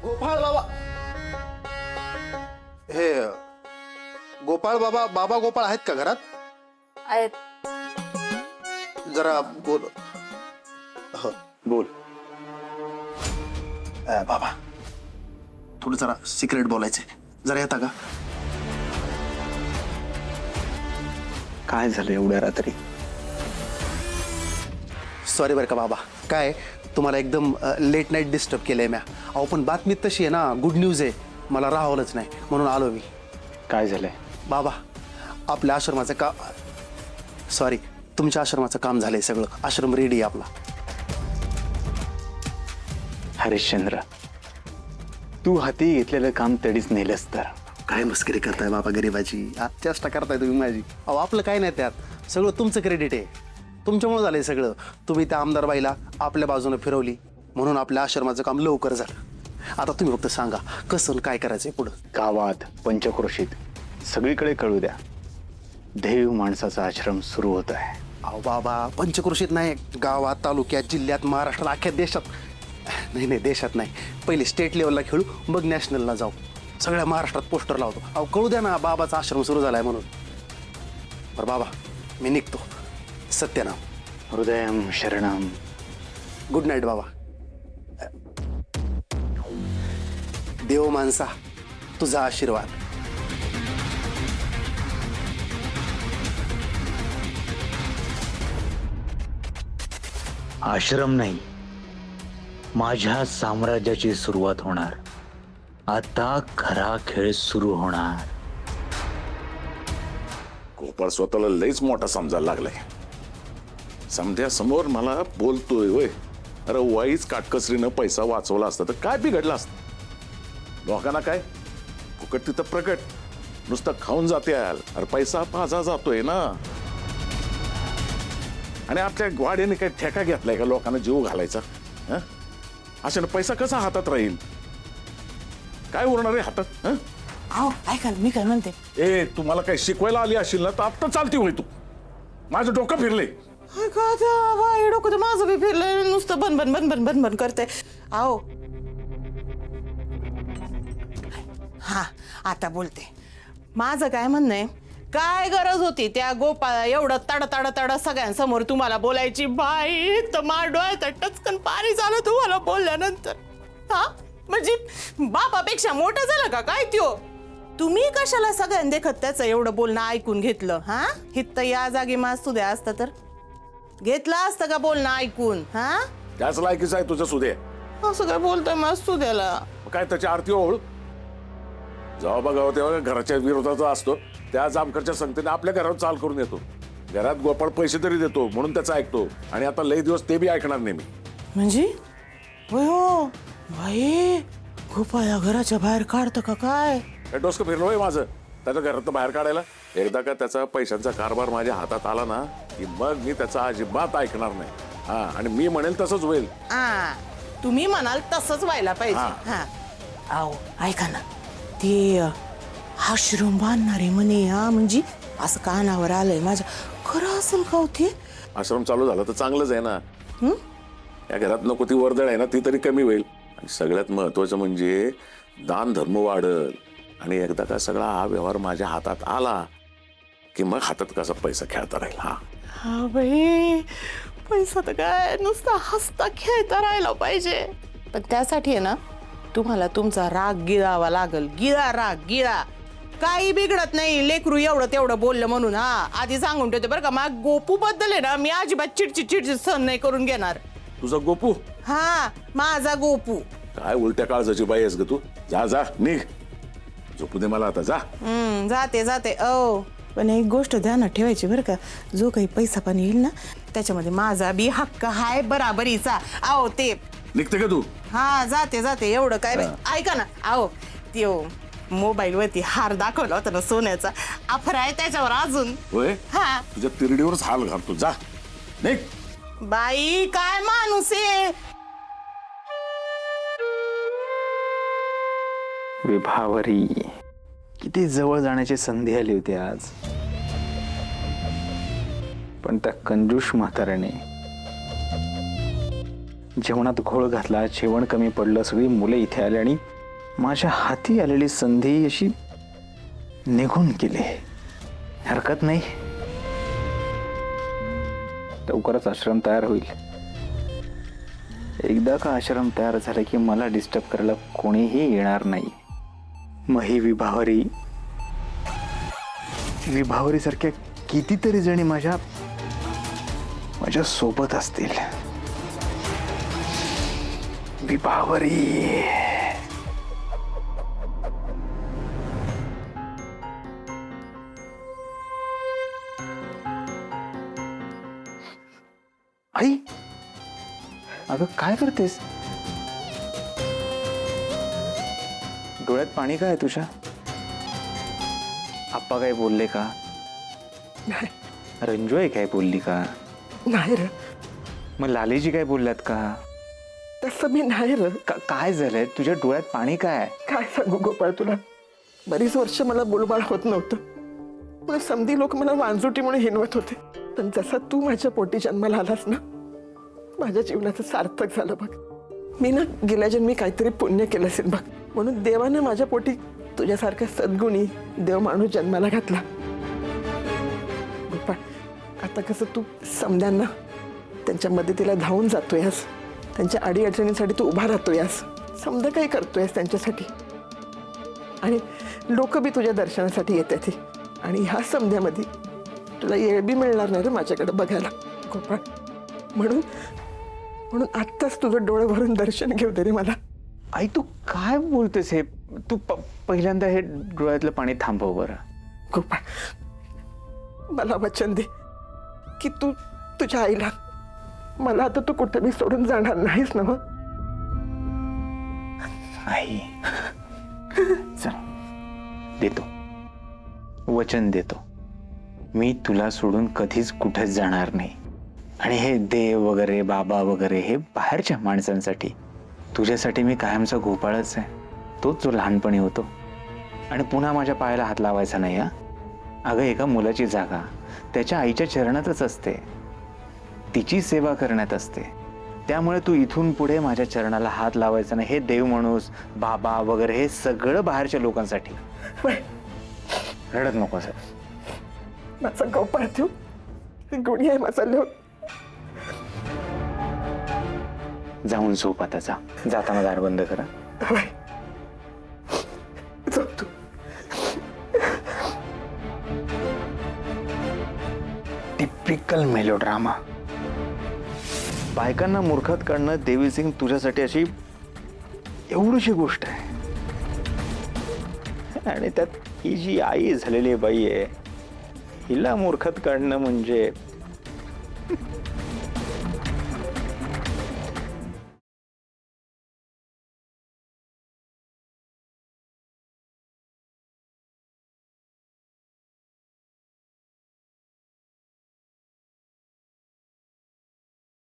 गोपाळ बाबा हे गोपाळ बाबा बाबा गोपाळ आहेत का घरात? आहेत. जरा बोल. हो बोल. बाबा थोडं जरा सिक्रेट बोलायचंय, जरा येता का? काय झालं एवढ्या रात्री? सॉरी बरं का बाबा, काय तुम्हाला एकदम लेट नाईट डिस्टर्ब केलंय म्या. अहो पण बातमीत तशी आहे ना, गुड न्यूज आहे, मला राहवलंच नाही म्हणून आलो मी. काय झालंय? बाबा आपल्या आश्रमाचं काम, सॉरी तुमच्या आश्रमाचं काम झालंय सगळं, आश्रम रेडी आहे आपला. हरिश्चंद्र, तू हाती घेतलेलं काम तडीच नेलंस तर. काय मस्करी करताय बाबा गरीबाची, चेष्टा करताय तुम्ही माझी. अहो आपलं काय नाही त्यात, सगळं तुमचं क्रेडिट आहे, तुमच्यामुळे झालंय सगळं. तुम्ही त्या आमदार बाईला आपल्या बाजूने फिरवली म्हणून आपल्या आश्रमाचं काम लवकर झालं. आता तुम्ही फक्त सांगा कसं काय करायचंय पुढं. गावात पंचक्रोशीत सगळीकडे कळू द्या, देव माणसाचा आश्रम सुरू होत आहे. अहो बाबा पंचक्रोशीत नाही, गावात तालुक्यात जिल्ह्यात महाराष्ट्रात अख्ख्या देशात. नाही देशात नाही, पहिले स्टेट लेवलला खेळू मग नॅशनलला जाऊ. सगळ्या महाराष्ट्रात पोस्टर लावतो. अहो कळू द्या ना बाबाचा आश्रम सुरू झालाय म्हणून. बरं बाबा मी निघतो. सत्यनाम. हृदयम शरणम. गुड नाईट बाबा. देव माणसा तुझा आशीर्वाद. आश्रम नाही, माझ्या साम्राज्याची सुरुवात होणार. आता खरा खेळ सुरू होणार. गोपाळ स्वतःला लईच मोठा समजायला लागलाय. समध्यासमोर मला बोलतोय होय. अरे वाईच काटकसरीनं पैसा वाचवला असता तर काय बिघडलं असतं? लोकांना काय फुकट तिथं प्रकट, नुसतं खाऊन जाते. अरे पैसा माझा जातोय ना. आणि आपल्या वाड्याने काय ठेका घेतलाय का लोकांना जीव घालायचा? अशाने पैसा कसा हातात राहील? काय उरणार आहे हातात? अहो ऐका ना, मी काय म्हणते, ए तुम्हाला काय शिकवायला आली असेल ना तर आत्ता चालती होय तू. माझं डोकं फिरले. डोकं तर माझं बी फिरलंय, नुसतं बनबन बनबन बनबन करते. अहो हा आता बोलते. माझं काय म्हणणं आहे, काय गरज होती त्या गोपाळा एवढं तड तड तड सगळ्यांसमोर तुम्हाला बोलायची? बाई तर डोळ्यात टचकन पाणी झालं तुम्हाला बोलल्यानंतर. हा म्हणजे बापापेक्षा मोठं झालं का काय त्यो? तुम्ही कशाला सगळ्यांना देखत त्याचं एवढं बोलणं ऐकून घेतलं? हा हित या जागी मास्तू द्या असतं तर घेतलं असतं का बोलणं ऐकून? हा त्याच लायकीच आहे तुझं सुदे. असं काय बोलतोय मास्तू द्याला? काय त्याची आरती ओळ जेव्हा बघावं तेव्हा घराच्या विरोधात असतो. त्या जामकरच्या संगतीने आपल्या घरावर चाल करून येतो. घरात गोपाळ पैसे तरी देतो म्हणून त्याचं ऐकतो. आणि आता लई दिवस ते बी ऐकणार नाही मी. म्हणजे होय हो भाई, गोपाळा घराच्या बाहेर काढतं का काय? काय डोसकं फिरलोय माझं त्याच्या घरात बाहेर काढायला? एकदा का त्याचा पैशांचा कारभार माझ्या हातात आला ना की मग मी त्याचा अजिबात ऐकणार नाही. हा आणि मी म्हणेल तसंच होईल. हा तुम्ही म्हणाल तसंच व्हायला पाहिजे. हा. हा अहो ऐका ना, ते आश्रम बांधणारे म्हणे. हा म्हणजे असं कानावर आलंय माझ्या, खरं असेल का होते? आश्रम चालू झाला तर चांगलंच आहे ना. या घरात नको ती वर्दळ आहे ना ती तरी कमी होईल. आणि सगळ्यात महत्वाचं म्हणजे दान धर्म वाढल. आणि एकदा का सगळा हा व्यवहार माझ्या हातात आला की मग हातात कसा पैसा खेळता राहील. हा बाई, पैसा तर काय नुसता हसता खेळता राहिला पाहिजे. पण त्यासाठी आहे ना तुम्हाला तुमचा राग गिळावा लागल. गिळा राग गिळा, काही बिघडत नाही. लेकरू एवढं तेवढं बोललं म्हणून. हा आधी सांगून ठेवते बरं का, मग गोपू बद्दल आहे ना मी अजिबात चिडचिड सहन नाही करून घेणार. तुझा गोपू? हा माझा गोपू. काय उलट्या काळजाची बाई आहेस ग तू. जा जा निघ, झोपू दे मला आता. जा. जाते जाते. ओ पण एक गोष्ट ध्यानात ठेवायची बरं का, जो काही पैसा पाणी येईल ना त्याच्यामध्ये माझा बी हक्क हाय बराबरीचा. आओ ते निघते का तू? हा जाते जाते. एवढं काय बाई. ऐका ना, आओ त्यो मोबाईल वरती हार दाखवला होता ना सोन्याचा, ऑफर आहे त्याच्यावर अजून. होय? हा तुझ्या तिरडीवरच हाल घालतो. जा निघ. बाई काय माणूस आहे. विभावरी, किती जवळ जाण्याची संधी आली होती आज. पण त्या कंजूष म्हाताऱ्याने जेवणात घोळ घातला, जेवण कमी पडलं, सगळी मुलं इथे आली आणि माझ्या हाती आलेली संधी अशी निघून गेली. हरकत नाही, लवकरच आश्रम तयार होईल. एकदा का आश्रम तयार झाला की मला डिस्टर्ब करायला कोणीही येणार नाही. मग ही विभावरी सारख्या कितीतरी जणी माझ्या सोबत असतील. विभावरी. आई, अगं काय करतेस? डोळ्यात पाणी काय तुझ्या? आप्पा काय बोलले का? रंजू आहे काय बोलली का? नाही र, मग लालीजी काय बोलल्यात का? तसं मी नाही र. काय झालंय तुझ्या डोळ्यात पाणी काय? काय सांगू गोपाळ तुला, बरीच वर्ष मला बोलबाळ होत नव्हतं. पण समधी लोक मला वांजुटी म्हणून हिनवत होते. पण जसा तू माझ्या पोटी जन्माला आलास ना, माझ्या जीवनाचं सार्थक झालं बघ. मी ना गेल्या जन्मी काहीतरी पुण्य केलं असेल बघ, म्हणून देवाने माझ्या पोटी तुझ्यासारखा सद्गुणी देव माणूस जन्माला घातला. गोपाळ, आता कसं तू समध्यांना त्यांच्या मदतीला धावून जातोयस, त्यांच्या अडीअडचणींसाठी तू उभा राहतोयस, समजा काही करतोयस त्यांच्यासाठी, आणि लोक बी तुझ्या दर्शनासाठी येतात. आणि ह्या समध्यामध्ये तुला येळ बी मिळणार नाही रे माझ्याकडे बघायला गोपाळ. म्हणून आत्ताच तुझं डोळं भरून दर्शन घेऊ दे रे मला. आई तू काय बोलतेस हे? तू पहिल्यांदा हे डोळ्यातलं पाणी थांबव बरं. गोपाळ, मला वचन दे की तू तुझ्या आईला, मला आता तू कुठे बी सोडून जाणार नाहीस ना? आई चल, देतो वचन देतो, मी तुला सोडून कधीच कुठेच जाणार नाही. आणि हे देव वगैरे बाबा वगैरे हे बाहेरच्या माणसांसाठी, तुझ्यासाठी मी कायमचा गोपाळच आहे, तोच जो लहानपणी होतो. आणि पुन्हा माझ्या पायाला हात लावायचा नाही. हा अगं, एका मुलाची जागा त्याच्या आईच्या चरणातच असते, तिची सेवा करण्यात असते. त्यामुळे तू इथून पुढे माझ्या चरणाला हात लावायचा नाही. हे देव माणूस बाबा वगैरे हे सगळं बाहेरच्या लोकांसाठी. रडत नको सर. माझा गोपाळ तू गुणी आहे माझा लोक. जाऊन झोप आता, जाताना दार बंद करा. झोप तू. Typical melodrama. बायकांना मूर्खात काढणं देवी सिंग तुझ्यासाठी अशी एवढीशी गोष्ट आहे. आणि त्यात ही जी आई झालेली बाई आहे, हिला मूर्खात काढणं म्हणजे